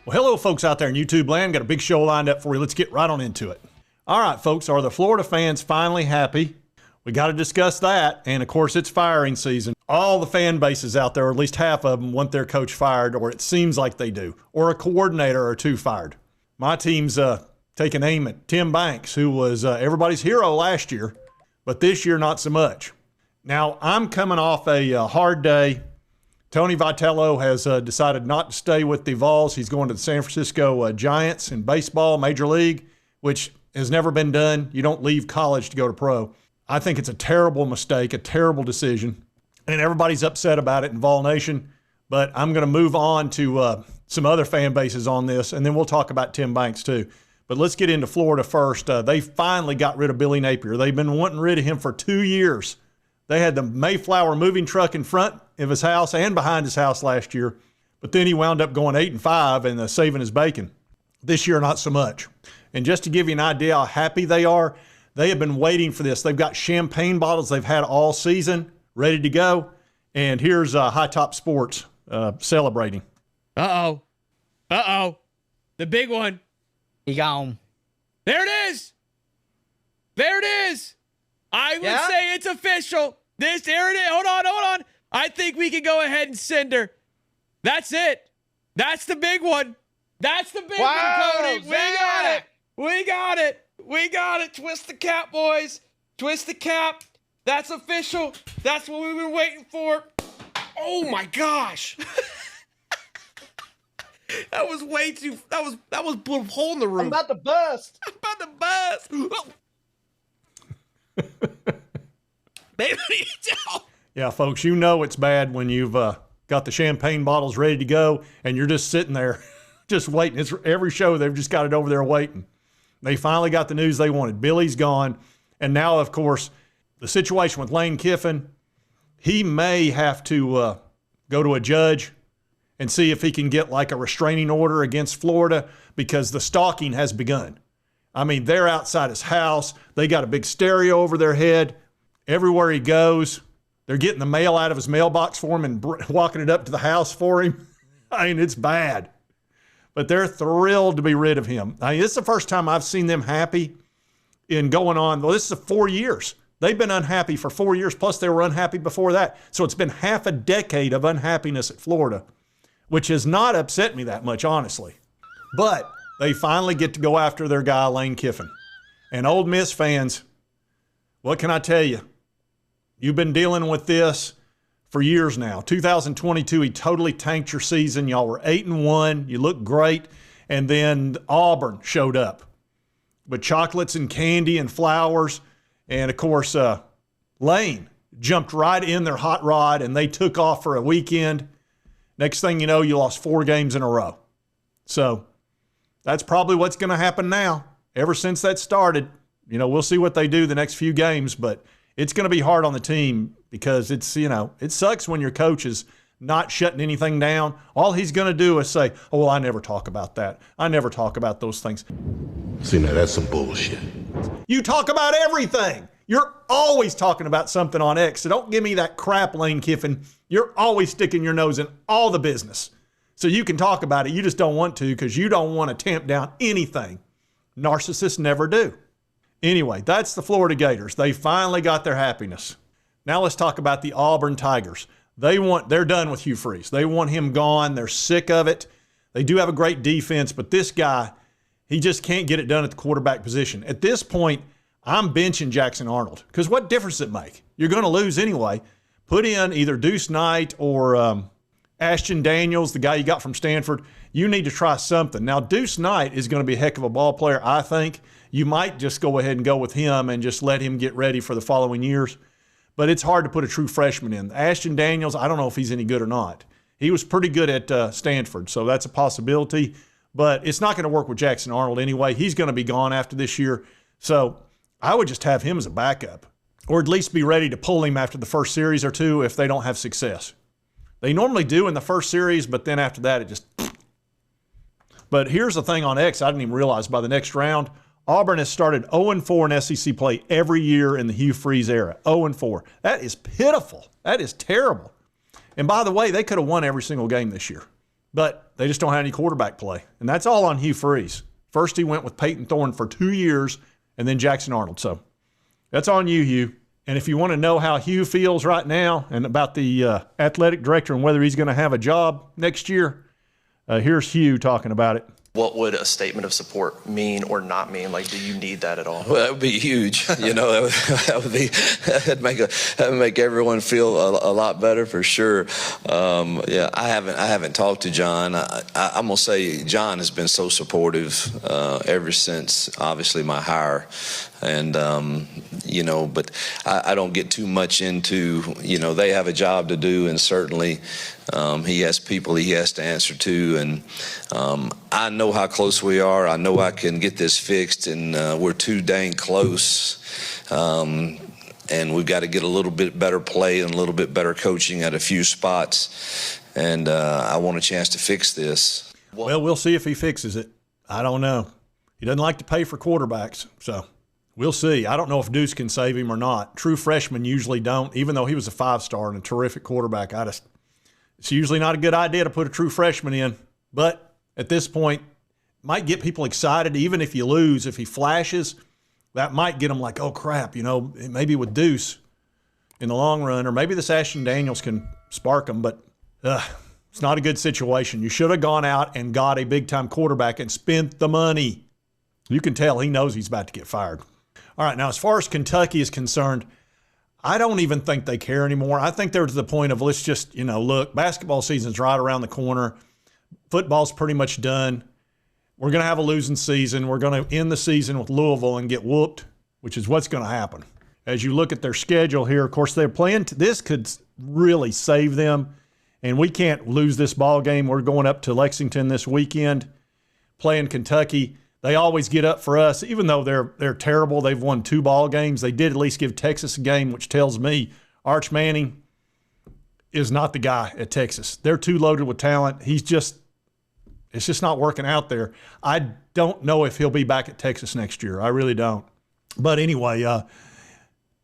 Well, hello, folks out there in YouTube land. Got a big show lined up for you. Let's get right on into it. All right, folks, are the Florida fans finally happy? We got to discuss that. And, of course, it's firing season. All the fan bases out there, or at least half of them, want their coach fired, or it seems like they do, or a coordinator or two fired. My team's taking aim at Tim Banks, who was everybody's hero last year, but this year not so much. Now, I'm coming off a hard day. Tony Vitello has decided not to stay with the VOLS. He's going to the San Francisco Giants in baseball, Major League, which has never been done. You don't leave college to go to pro. I think it's a terrible mistake, a terrible decision, and everybody's upset about it in Vol Nation. But I'm going to move on to some other fan bases on this, and then we'll talk about Tim Banks too. But let's get into Florida first. They finally got rid of Billy Napier. They've been wanting rid of him for 2 years. They had the Mayflower moving truck in front of his house and behind his house last year, but then he wound up going 8-5 and saving his bacon. This year, not so much. And just to give you an idea how happy they are, they have been waiting for this. They've got champagne bottles they've had all season ready to go. And here's High Top Sports celebrating. Uh-oh. Uh-oh. The big one. He gone. There it is. There it is. I would say it's official. There it is. Hold on. I think we can go ahead and send her. That's it. That's the big one. That's the big one, Cody. We got it. Twist the cap, boys. Twist the cap. That's official. That's what we've been waiting for. Oh my gosh. That was way too. That was blew a hole in the roof. I'm about to bust. Maybe tell. Yeah, folks, you know it's bad when you've got the champagne bottles ready to go and you're just sitting there just waiting. It's every show they've just got it over there waiting. They finally got the news they wanted. Billy's gone. And now, of course, the situation with Lane Kiffin, he may have to go to a judge and see if he can get like a restraining order against Florida because the stalking has begun. I mean, they're outside his house. They got a big stereo over their head. Everywhere he goes, they're getting the mail out of his mailbox for him and walking it up to the house for him. I mean, it's bad. But they're thrilled to be rid of him. I mean, this is the first time I've seen them happy in going on. Well, this is 4 years. They've been unhappy for 4 years, plus they were unhappy before that. So it's been half a decade of unhappiness at Florida, which has not upset me that much, honestly. But they finally get to go after their guy, Lane Kiffin. And Ole Miss fans, what can I tell you? You've been dealing with this for years now. 2022, he totally tanked your season. Y'all were 8-1. You looked great. And then Auburn showed up with chocolates and candy and flowers. And, of course, Lane jumped right in their hot rod, and they took off for a weekend. Next thing you know, you lost 4 games in a row. So that's probably what's going to happen now. Ever since that started, you know, we'll see what they do the next few games, but it's going to be hard on the team because it's, you know, it sucks when your coach is not shutting anything down. All he's going to do is say, oh, well, I never talk about that. I never talk about those things. See, now that's some bullshit. You talk about everything. You're always talking about something on X. So don't give me that crap, Lane Kiffin. You're always sticking your nose in all the business. So you can talk about it. You just don't want to because you don't want to tamp down anything. Narcissists never do. Anyway, that's the Florida Gators. They finally got their happiness. Now let's talk about the Auburn Tigers. They're done with Hugh Freeze. They want him gone. They're sick of it. They do have a great defense, but this guy, he just can't get it done at the quarterback position. At this point, I'm benching Jackson Arnold because what difference does it make? You're going to lose anyway. Put in either Deuce Knight or Ashton Daniels, the guy you got from Stanford. You need to try something. Now, Deuce Knight is going to be a heck of a ball player, I think. You might just go ahead and go with him and just let him get ready for the following years. But it's hard to put a true freshman in. Ashton Daniels, I don't know if he's any good or not. He was pretty good at Stanford, so that's a possibility. But it's not going to work with Jackson Arnold anyway. He's going to be gone after this year. So I would just have him as a backup, or at least be ready to pull him after the first series or two if they don't have success. They normally do in the first series, but then after that, it just... But here's the thing on X I didn't even realize by the next round, Auburn has started 0-4 in SEC play every year in the Hugh Freeze era. 0-4. That is pitiful. That is terrible. And by the way, they could have won every single game this year. but they just don't have any quarterback play. And that's all on Hugh Freeze. First he went with Peyton Thorne for 2 years and then Jackson Arnold. So that's on you, Hugh. And if you want to know how Hugh feels right now and about the athletic director and whether he's going to have a job next year, here's Hugh talking about it. What would a statement of support mean or not mean? Like, do you need that at all? Well, that would be huge. That'd make everyone feel a lot better for sure. I haven't talked to John. I'm gonna say John has been so supportive ever since, obviously, my hire. And, but I don't get too much into, they have a job to do, and certainly he has people he has to answer to. And I know how close we are. I know I can get this fixed, and we're too dang close. And we've got to get a little bit better play and a little bit better coaching at a few spots. And I want a chance to fix this. Well, we'll see if he fixes it. I don't know. He doesn't like to pay for quarterbacks, so we'll see. I don't know if Deuce can save him or not. True freshmen usually don't, even though he was a 5-star and a terrific quarterback. It's usually not a good idea to put a true freshman in. But at this point, might get people excited. Even if you lose, if he flashes, that might get them like, oh, crap, maybe with Deuce in the long run, or maybe this Ashton Daniels can spark them. But it's not a good situation. You should have gone out and got a big-time quarterback and spent the money. You can tell he knows he's about to get fired. All right, now as far as Kentucky is concerned, I don't even think they care anymore. I think they're to the point of let's just, look, basketball season's right around the corner. Football's pretty much done. We're going to have a losing season. We're going to end the season with Louisville and get whooped, which is what's going to happen. As you look at their schedule here, of course, they're playing. This could really save them, and we can't lose this ball game. We're going up to Lexington this weekend, playing Kentucky. They always get up for us, even though they're terrible. They've won 2 ball games. They did at least give Texas a game, which tells me Arch Manning is not the guy at Texas. They're too loaded with talent. It's just not working out there. I don't know if he'll be back at Texas next year. I really don't. But anyway,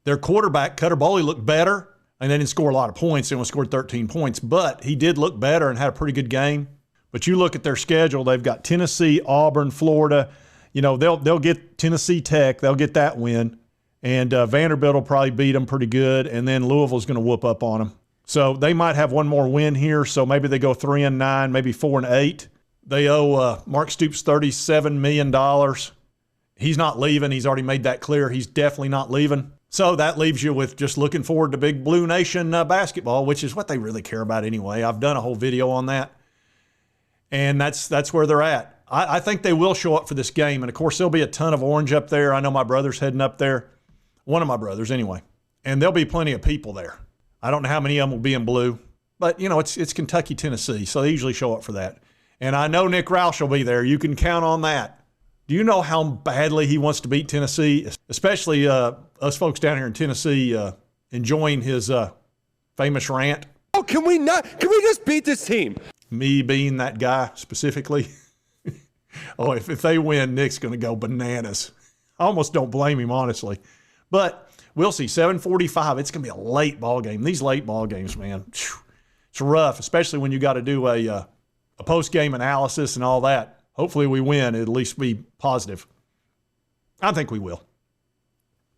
their quarterback, Cutter Boley, looked better, and they didn't score a lot of points. They only scored 13 points, but he did look better and had a pretty good game. But you look at their schedule, they've got Tennessee, Auburn, Florida. They'll get Tennessee Tech. They'll get that win. And Vanderbilt will probably beat them pretty good. And then Louisville's going to whoop up on them. So they might have one more win here. So maybe they go 3-9, maybe 4-8. They owe Mark Stoops $37 million. He's not leaving. He's already made that clear. He's definitely not leaving. So that leaves you with just looking forward to Big Blue Nation basketball, which is what they really care about anyway. I've done a whole video on that. And that's where they're at. I think they will show up for this game. And, of course, there'll be a ton of orange up there. I know my brother's heading up there. One of my brothers, anyway. And there'll be plenty of people there. I don't know how many of them will be in blue. But, it's Kentucky, Tennessee, so they usually show up for that. And I know Nick Roush will be there. You can count on that. Do you know how badly he wants to beat Tennessee? Especially us folks down here in Tennessee enjoying his famous rant. Oh, can we just beat this team? Me being that guy specifically. Oh, if they win, Nick's going to go bananas. I almost don't blame him, honestly. But we'll see. 7:45. It's going to be a late ball game. These late ball games, man, it's rough, especially when you got to do a post-game analysis and all that. Hopefully we win. It'll at least be positive. I think we will.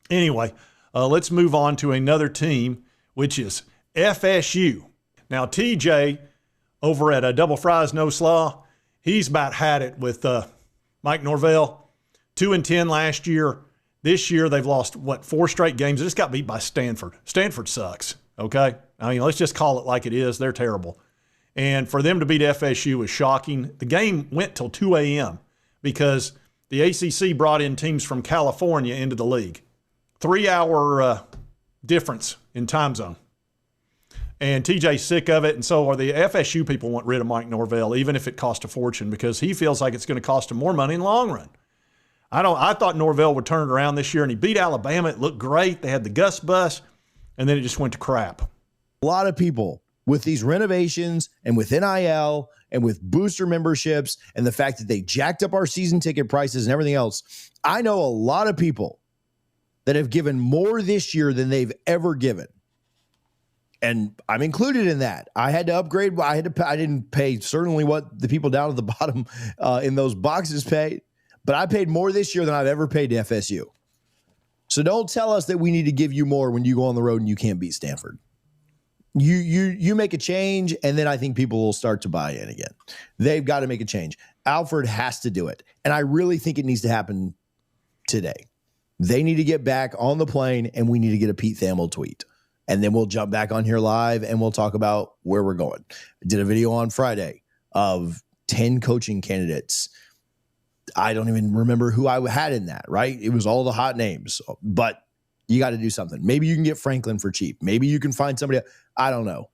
Anyway, let's move on to another team, which is FSU. Now, TJ over at Double Fries No Slaw, he's about had it with Mike Norvell. 2-10 last year. This year they've lost, 4 straight games. They just got beat by Stanford. Stanford sucks, okay? I mean, let's just call it like it is. They're terrible. And for them to beat FSU is shocking. The game went till 2 a.m. because the ACC brought in teams from California into the league. 3-hour difference in time zone. And TJ's sick of it, and so are the FSU people want rid of Mike Norvell, even if it cost a fortune, because he feels like it's going to cost him more money in the long run. I thought Norvell would turn it around this year, and he beat Alabama. It looked great. They had the Gus bus, and then it just went to crap. A lot of people with these renovations and with NIL and with booster memberships and the fact that they jacked up our season ticket prices and everything else, I know a lot of people that have given more this year than they've ever given. And I'm included in that. I had to upgrade. I didn't pay certainly what the people down at the bottom in those boxes paid, but I paid more this year than I've ever paid to FSU. So don't tell us that we need to give you more when you go on the road and you can't beat Stanford. You make a change, and then I think people will start to buy in again. They've got to make a change. Alfred has to do it, and I really think it needs to happen today. They need to get back on the plane, and we need to get a Pete Thamel tweet. And then we'll jump back on here live and we'll talk about where we're going. I did a video on Friday of 10 coaching candidates. I don't even remember who I had in that, right? It was all the hot names, but you got to do something. Maybe you can get Franklin for cheap. Maybe you can find somebody. I don't know,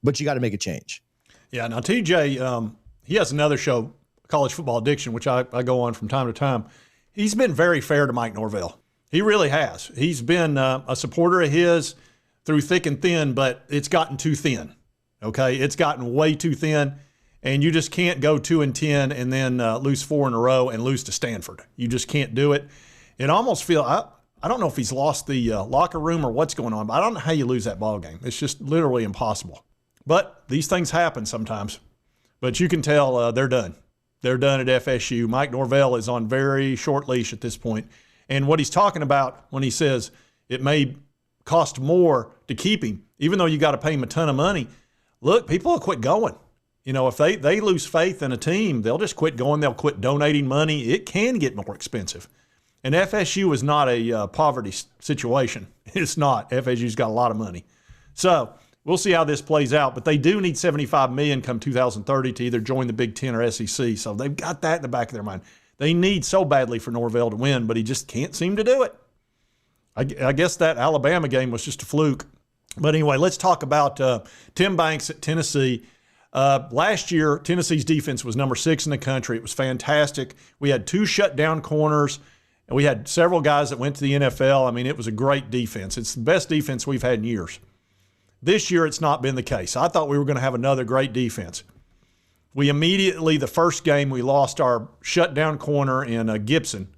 but you got to make a change. Yeah. Now, TJ, he has another show, College Football Addiction, which I go on from time to time. He's been very fair to Mike Norvelle. He really has. He's been a supporter of his through thick and thin, but it's gotten too thin. Okay, it's gotten way too thin, and you just can't go 2-10 and then lose 4 in a row and lose to Stanford. You just can't do it. It almost feels I don't know if he's lost the locker room or what's going on, but I don't know how you lose that ball game. It's just literally impossible. But these things happen sometimes. But you can tell they're done. They're done at FSU. Mike Norvelle is on very short leash at this point. And what he's talking about when he says it may cost more to keep him, even though you got to pay him a ton of money. Look, people will quit going. You know, if they lose faith in a team, they'll just quit going. They'll quit donating money. It can get more expensive. And FSU is not a poverty situation. It's not. FSU's got a lot of money. So we'll see how this plays out. But they do need $75 million come 2030 to either join the Big Ten or SEC. So they've got that in the back of their mind. They need so badly for Norvelle to win, but he just can't seem to do it. I guess that Alabama game was just a fluke. But anyway, let's talk about Tim Banks at Tennessee. Last year, Tennessee's defense was number 6 in the country. It was fantastic. We had 2 shutdown corners, and we had several guys that went to the NFL. I mean, it was a great defense. It's the best defense we've had in years. This year, it's not been the case. I thought we were going to have another great defense. We immediately, the first game, we lost our shutdown corner in Gibson.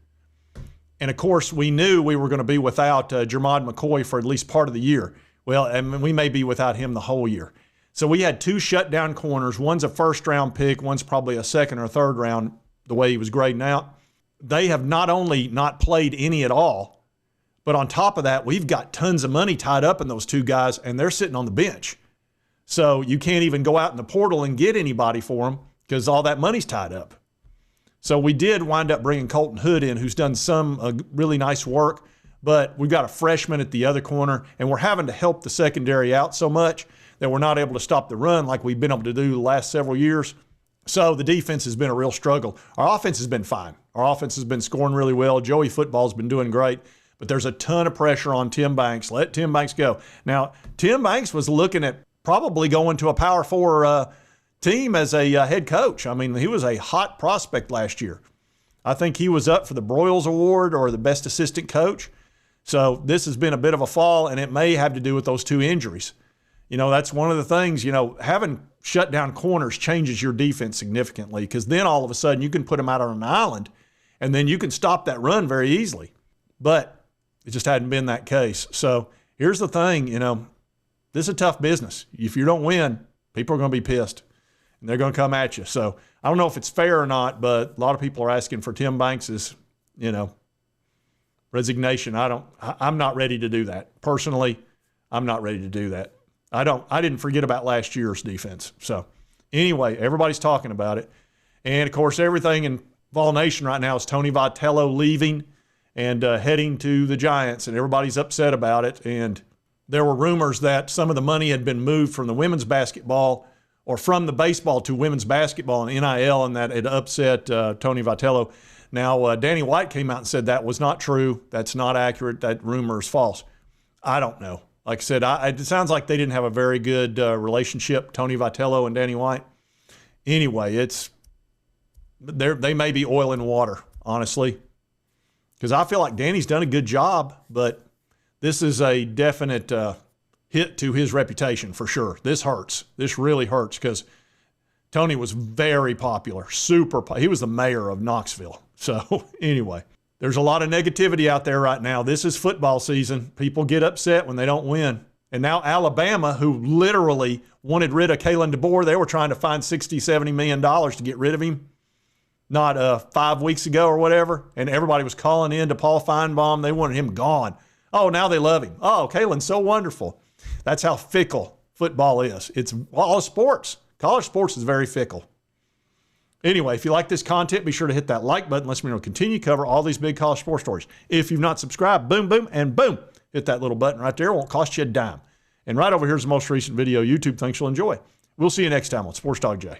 And, of course, we knew we were going to be without Jermod McCoy for at least part of the year. Well, and we may be without him the whole year. So we had 2 shutdown corners. One's a first-round pick. One's probably a second or third round, the way he was grading out. They have not only not played any at all, but on top of that, we've got tons of money tied up in those 2 guys, and they're sitting on the bench. So you can't even go out in the portal and get anybody for them because all that money's tied up. So we did wind up bringing Colton Hood in, who's done some really nice work, but we've got a freshman at the other corner, and we're having to help the secondary out so much that we're not able to stop the run like we've been able to do the last several years. So the defense has been a real struggle. Our offense has been fine. Our offense has been scoring really well. Joey Football's been doing great, but there's a ton of pressure on Tim Banks. Let Tim Banks go. Now, Tim Banks was looking at probably going to a Power 4 team as a head coach. I mean, he was a hot prospect last year. I think he was up for the Broyles Award or the best assistant coach. So this has been a bit of a fall, and it may have to do with those 2 injuries. You know, that's one of the things, you know, having shutdown corners changes your defense significantly because then all of a sudden you can put them out on an island and then you can stop that run very easily. But it just hadn't been that case. So here's the thing, you know, this is a tough business. If you don't win, people are going to be pissed. And they're going to come at you. So I don't know if it's fair or not, but a lot of people are asking for Tim Banks's, you know, resignation. I'm not ready to do that. Personally, I'm not ready to do that. I didn't forget about last year's defense. So anyway, everybody's talking about it. And of course, everything in Vol Nation right now is Tony Vitello leaving and heading to the Giants, and everybody's upset about it. And there were rumors that some of the money had been moved from the women's basketball or from the baseball to women's basketball and NIL, and that it upset Tony Vitello. Now, Danny White came out and said that was not true. That's not accurate. That rumor is false. I don't know. Like I said, it sounds like they didn't have a very good relationship, Tony Vitello and Danny White. Anyway, they may be oil and water, honestly, because I feel like Danny's done a good job, but this is a definite hit to his reputation for sure. This hurts. This really hurts because Tony was very popular, he was the mayor of Knoxville. So anyway, there's a lot of negativity out there right now. This is football season. People get upset when they don't win, And now Alabama, who literally wanted rid of Kalen DeBoer, they were trying to find $60, $70 million to get rid of him, not 5 weeks ago or whatever. And everybody was calling in to Paul Feinbaum. They wanted him gone. Oh, now they love him. Oh, Kalen's so wonderful. That's how fickle football is. It's all sports. College sports is very fickle. Anyway, if you like this content, be sure to hit that like button. Let's me know continue to cover all these big college sports stories. If you've not subscribed, boom, boom, and boom. Hit that little button right there. It won't cost you a dime. And right over here is the most recent video YouTube thinks you'll enjoy. We'll see you next time on Sports Talk Jay.